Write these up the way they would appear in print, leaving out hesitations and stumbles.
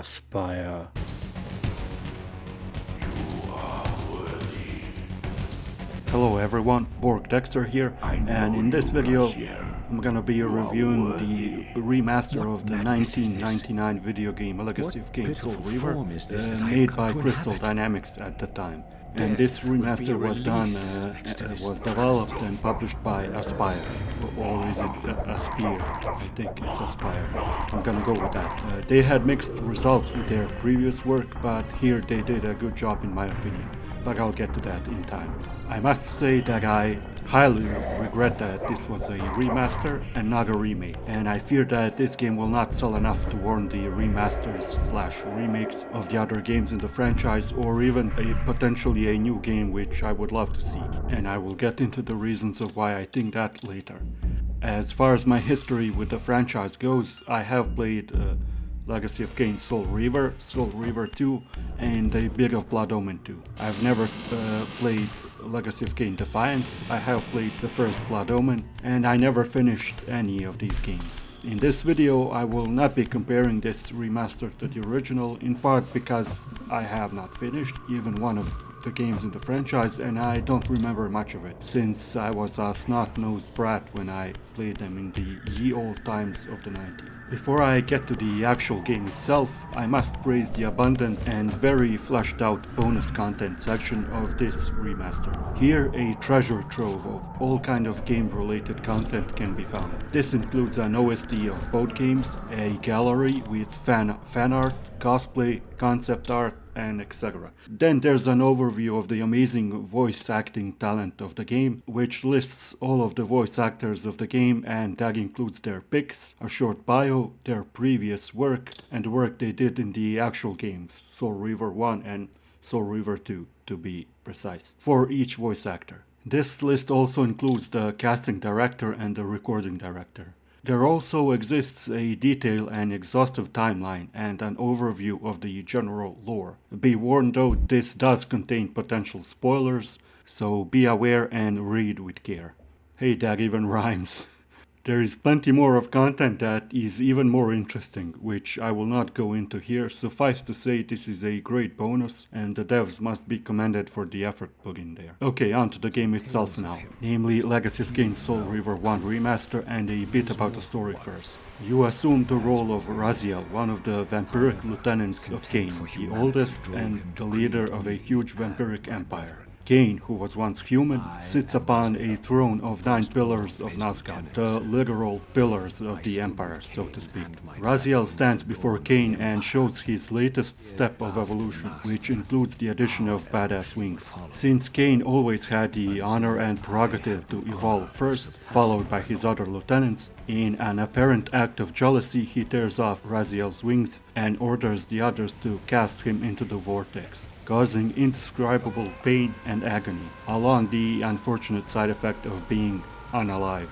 Aspire. Hello everyone, BORG Dexter here, and in this video I'm gonna be reviewing the remaster of the 1999 video game Legacy of Kain Soul Reaver, made by Crystal Dynamics at the time. And this remaster was developed and published by Aspire, or is it Aspire? I think it's Aspire. I'm gonna go with that. They had mixed results with their previous work, but here they did a good job in my opinion. But I'll get to that in time. I must say that I highly regret that this was a remaster and not a remake, and I fear that this game will not sell enough to warrant the remasters/remakes of the other games in the franchise, or even potentially a new game, which I would love to see, and I will get into the reasons of why I think that later. As far as my history with the franchise goes, I have played Legacy of Kain Soul Reaver, Soul Reaver 2, and a bit of Blood Omen 2. I've never played Legacy of Kain Defiance. I have played the first Blood Omen, and I never finished any of these games. In this video I will not be comparing this remaster to the original, in part because I have not finished even one of the games in the franchise, and I don't remember much of it, since I was a snot-nosed brat when I played them in the ye old times of the 90s. Before I get to the actual game itself, I must praise the abundant and very fleshed out bonus content section of this remaster. Here a treasure trove of all kind of game related content can be found. This includes an OST of both games, a gallery with fan art, cosplay, concept art, and etc. Then there's an overview of the amazing voice acting talent of the game, which lists all of the voice actors of the game, and that includes their pics, a short bio, their previous work, and the work they did in the actual games, Soul Reaver 1 and Soul Reaver 2 to be precise, for each voice actor. This list also includes the casting director and the recording director. There also exists a detailed and exhaustive timeline and an overview of the general lore. Be warned though, this does contain potential spoilers, so be aware and read with care. Hey, that even rhymes. There is plenty more of content that is even more interesting, which I will not go into here. Suffice to say, this is a great bonus, and the devs must be commended for the effort put in there. Okay, on to the game itself now, namely Legacy of Kain Soul Reaver 1 Remaster, and a bit about the story first. You assume the role of Raziel, one of the vampiric lieutenants of Kain, the oldest and the leader of a huge vampiric empire. Kain, who was once human, sits upon a throne of 9 pillars of Nazgûl, the literal pillars of the Empire, so to speak. Raziel stands before Kain and shows his latest step of evolution, which includes the addition of badass wings. Since Kain always had the honor and prerogative to evolve first, followed by his other lieutenants, in an apparent act of jealousy he tears off Raziel's wings and orders the others to cast him into the vortex, causing indescribable pain and agony, along the unfortunate side effect of being unalive.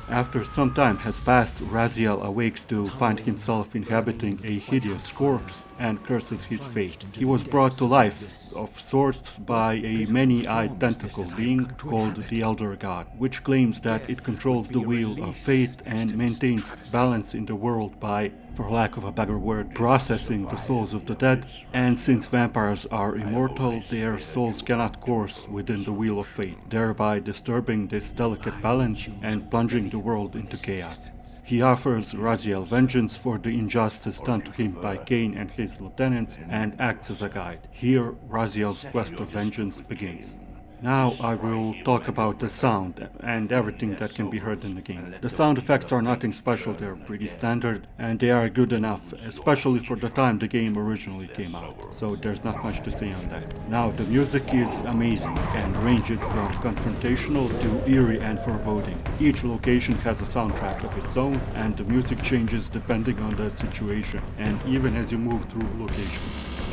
After some time has passed, Raziel awakes to find himself inhabiting a hideous corpse and curses his fate. He was brought to life of sorts by a many-eyed tentacle being called the Elder God, which claims that it controls the wheel of fate and maintains balance in the world by, for lack of a better word, processing the souls of the dead, and since vampires are immortal, their souls cannot course within the wheel of fate, thereby disturbing this delicate balance and plunging the world into chaos. He offers Raziel vengeance for the injustice done to him by Kain and his lieutenants, and acts as a guide. Here, Raziel's quest of vengeance begins. Now I will talk about the sound and everything that can be heard in the game. The sound effects are nothing special, they're pretty standard, and they are good enough, especially for the time the game originally came out, so there's not much to say on that. Now the music is amazing and ranges from confrontational to eerie and foreboding. Each location has a soundtrack of its own, and the music changes depending on the situation, and even as you move through locations.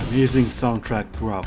Amazing soundtrack throughout.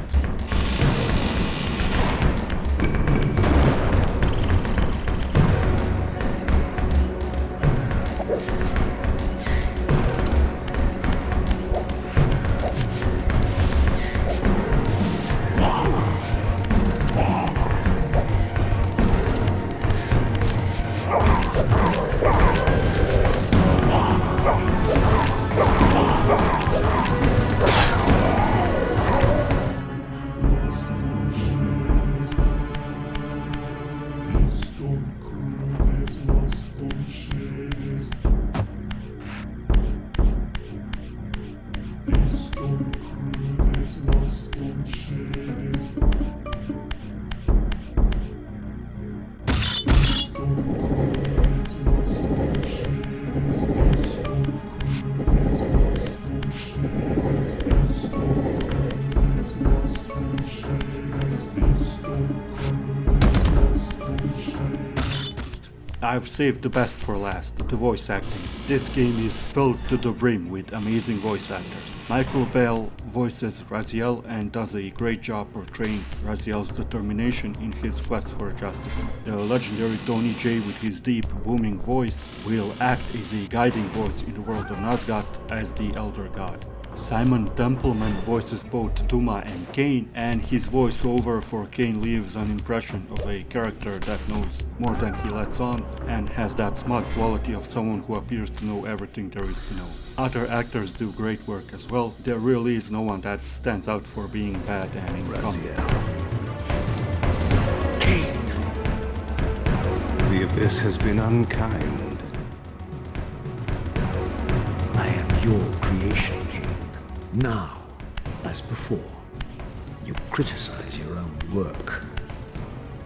I've saved the best for last, the voice acting. This game is filled to the brim with amazing voice actors. Michael Bell voices Raziel and does a great job portraying Raziel's determination in his quest for justice. The legendary Tony Jay with his deep, booming voice will act as a guiding voice in the world of Nazgûl as the Elder God. Simon Templeman voices both Tuma and Kain, and his voiceover for Kain leaves an impression of a character that knows more than he lets on and has that smart quality of someone who appears to know everything there is to know. Other actors do great work as well. There really is no one that stands out for being bad and incompetent. Kain! The abyss has been unkind. I am your creation. Now, as before, you criticize your own work.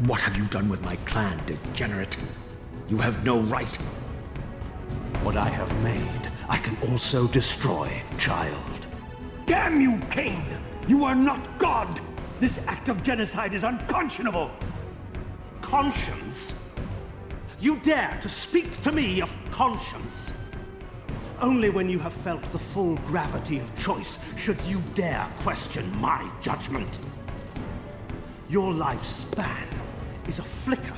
What have you done with my clan, degenerate? You have no right. What I have made, I can also destroy, child. Damn you, Kain! You are not God! This act of genocide is unconscionable! Conscience? You dare to speak to me of conscience? Only when you have felt the full gravity of choice should you dare question my judgment. Your lifespan is a flicker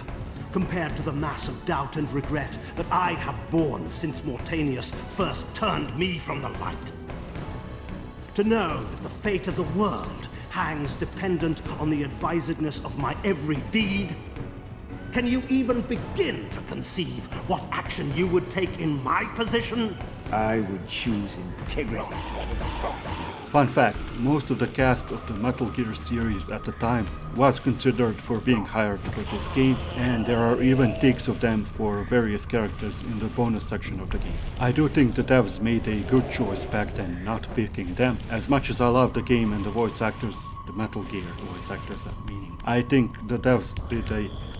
compared to the mass of doubt and regret that I have borne since Mortanius first turned me from the light. To know that the fate of the world hangs dependent on the advisedness of my every deed? Can you even begin to conceive what action you would take in my position? I would choose integrity. Fun fact, most of the cast of the Metal Gear series at the time was considered for being hired for this game, and there are even takes of them for various characters in the bonus section of the game. I do think the devs made a good choice back then not picking them. As much as I love the game and the voice actors, the Metal Gear voice actors meaning, I think the devs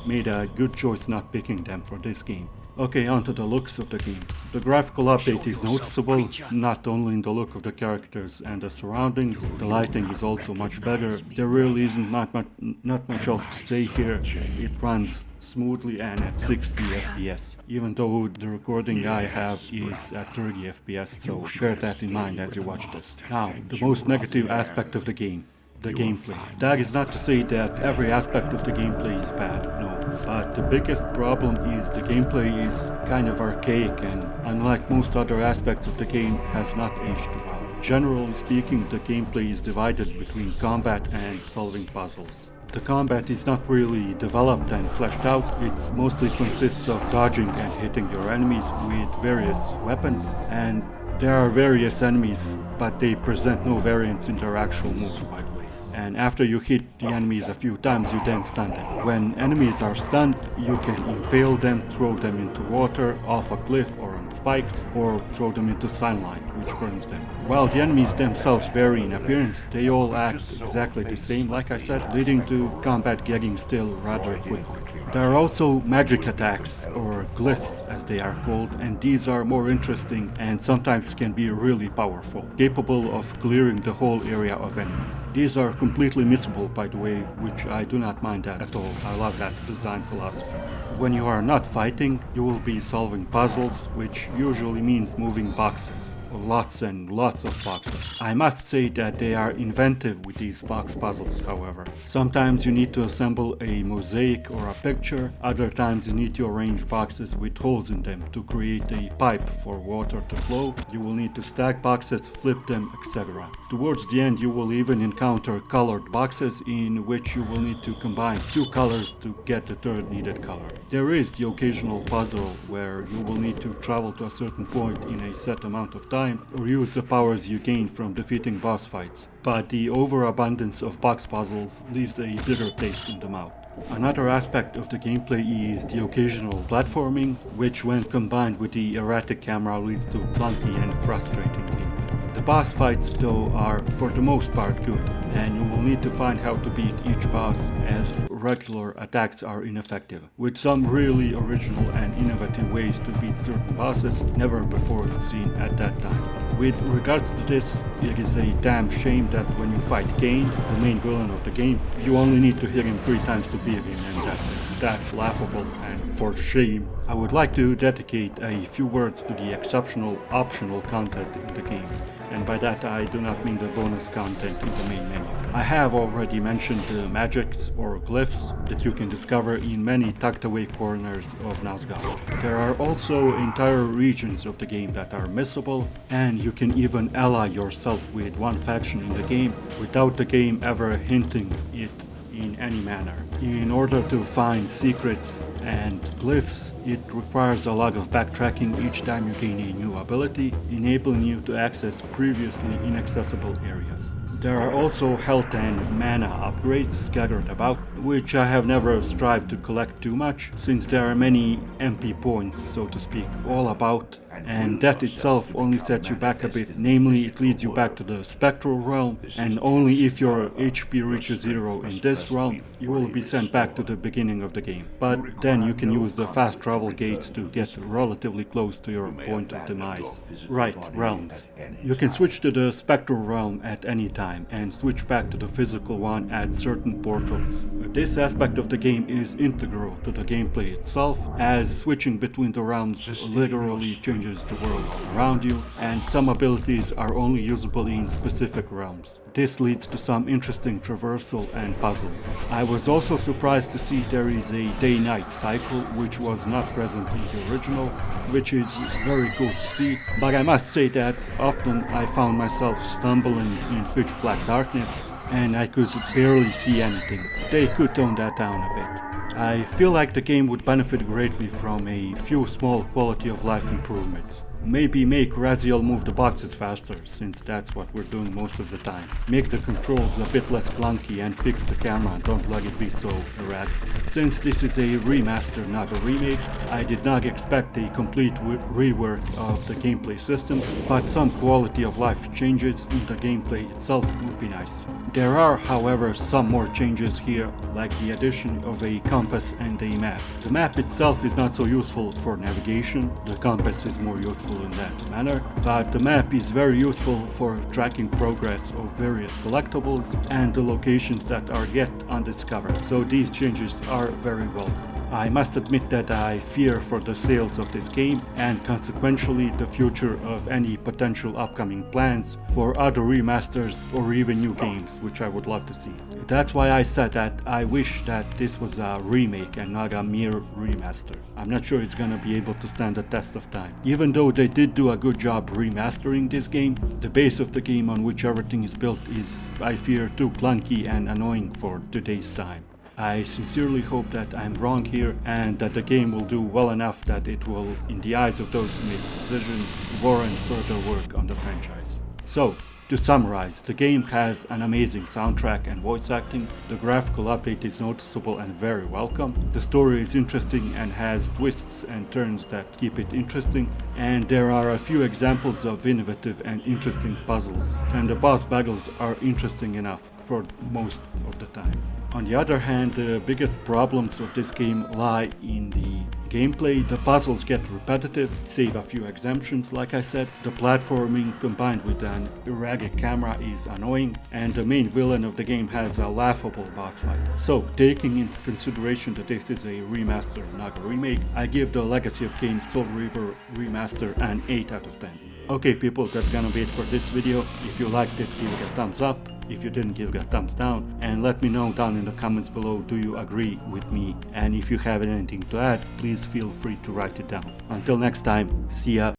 made a good choice not picking them for this game. Okay, on to the looks of the game. The graphical update is noticeable, not only in the look of the characters and the surroundings, the lighting is also much better. There really isn't not much else to say here. It runs smoothly and at 60 FPS, even though the recording I have is at 30 FPS, so bear that in mind as you watch this. Now, the most negative aspect of the game. The gameplay. That is not to say that every aspect of the gameplay is bad, no. But the biggest problem is the gameplay is kind of archaic and, unlike most other aspects of the game, has not aged well. Generally speaking, the gameplay is divided between combat and solving puzzles. The combat is not really developed and fleshed out. It mostly consists of dodging and hitting your enemies with various weapons, and there are various enemies, but they present no variance in their actual moves, by the way. And after you hit the enemies a few times, you then stun them. When enemies are stunned, you can impale them, throw them into water, off a cliff or on spikes, or throw them into sunlight, which burns them. While the enemies themselves vary in appearance, they all act exactly the same, like I said, leading to combat getting still rather quickly. There are also magic attacks, or glyphs as they are called, and these are more interesting and sometimes can be really powerful, capable of clearing the whole area of enemies. These are completely missable, by the way, which I do not mind that at all. I love that design philosophy. When you are not fighting, you will be solving puzzles, which usually means moving boxes. Lots and lots of boxes. I must say that they are inventive with these box puzzles, however. Sometimes you need to assemble a mosaic or a picture, other times you need to arrange boxes with holes in them to create a pipe for water to flow. You will need to stack boxes, flip them, etc. Towards the end you will even encounter colored boxes in which you will need to combine two colors to get the third needed color. There is the occasional puzzle where you will need to travel to a certain point in a set amount of time or use the powers you gain from defeating boss fights, but the overabundance of box puzzles leaves a bitter taste in the mouth. Another aspect of the gameplay is the occasional platforming, which when combined with the erratic camera leads to clunky and frustrating gameplay. The boss fights though are for the most part good, and you will need to find how to beat each boss as regular attacks are ineffective, with some really original and innovative ways to beat certain bosses never before seen at that time. With regards to this, it is a damn shame that when you fight Kain, the main villain of the game, you only need to hit him 3 times to beat him, and that's it. that's laughable and for shame. I would like to dedicate a few words to the exceptional optional content in the game. And by that I do not mean the bonus content in the main menu. I have already mentioned the magics or glyphs that you can discover in many tucked away corners of Nazgûl. There are also entire regions of the game that are missable, and you can even ally yourself with one faction in the game without the game ever hinting it in any manner. In order to find secrets and glyphs, it requires a lot of backtracking each time you gain a new ability, enabling you to access previously inaccessible areas. There are also health and mana upgrades scattered about, which I have never strived to collect too much, since there are many MP points, so to speak, all about, and that itself only sets you back a bit. Namely, it leads you back to the spectral realm, and only if your HP reaches 0 in this realm, you will be sent back to the beginning of the game. But then you can use the fast travel gates to get relatively close to your point of demise. Right, realms. You can switch to the spectral realm at any time and switch back to the physical one at certain portals. This aspect of the game is integral to the gameplay itself, as switching between the realms literally changes the world around you, and some abilities are only usable in specific realms. This leads to some interesting traversal and puzzles. I was also surprised to see there is a day-night cycle, which was not present in the original, which is very cool to see, but I must say that often I found myself stumbling in pitch black darkness and I could barely see anything. They could tone that down a bit. I feel like the game would benefit greatly from a few small quality of life improvements. Maybe make Raziel move the boxes faster, since that's what we're doing most of the time. Make the controls a bit less clunky and fix the camera, don't let it be so erratic. Since this is a remaster, not a remake, I did not expect a complete rework of the gameplay systems, but some quality of life changes in the gameplay itself would be nice. There are, however, some more changes here, like the addition of a compass and a map. The map itself is not so useful for navigation, the compass is more useful in that manner, but the map is very useful for tracking progress of various collectibles and the locations that are yet undiscovered, so these changes are very welcome. I must admit that I fear for the sales of this game and consequentially the future of any potential upcoming plans for other remasters or even new games, which I would love to see. That's why I said that I wish that this was a remake and not a mere remaster. I'm not sure it's gonna be able to stand the test of time. Even though they did do a good job remastering this game, the base of the game on which everything is built is, I fear, too clunky and annoying for today's time. I sincerely hope that I'm wrong here and that the game will do well enough that it will, in the eyes of those who make decisions, warrant further work on the franchise. So, to summarize, the game has an amazing soundtrack and voice acting, the graphical update is noticeable and very welcome, the story is interesting and has twists and turns that keep it interesting, and there are a few examples of innovative and interesting puzzles, and the boss battles are interesting enough for most of the time. On the other hand, the biggest problems of this game lie in the gameplay. The puzzles get repetitive, save a few exemptions like I said, the platforming combined with an erratic camera is annoying, and the main villain of the game has a laughable boss fight. So, taking into consideration that this is a remaster, not a remake, I give the Legacy of Kain Soul Reaver remaster an 8 out of 10. Okay people, that's gonna be it for this video. If you liked it, give it a thumbs up. If you didn't, give it a thumbs down, and let me know down in the comments below, do you agree with me? And if you have anything to add, please feel free to write it down. Until next time, see ya.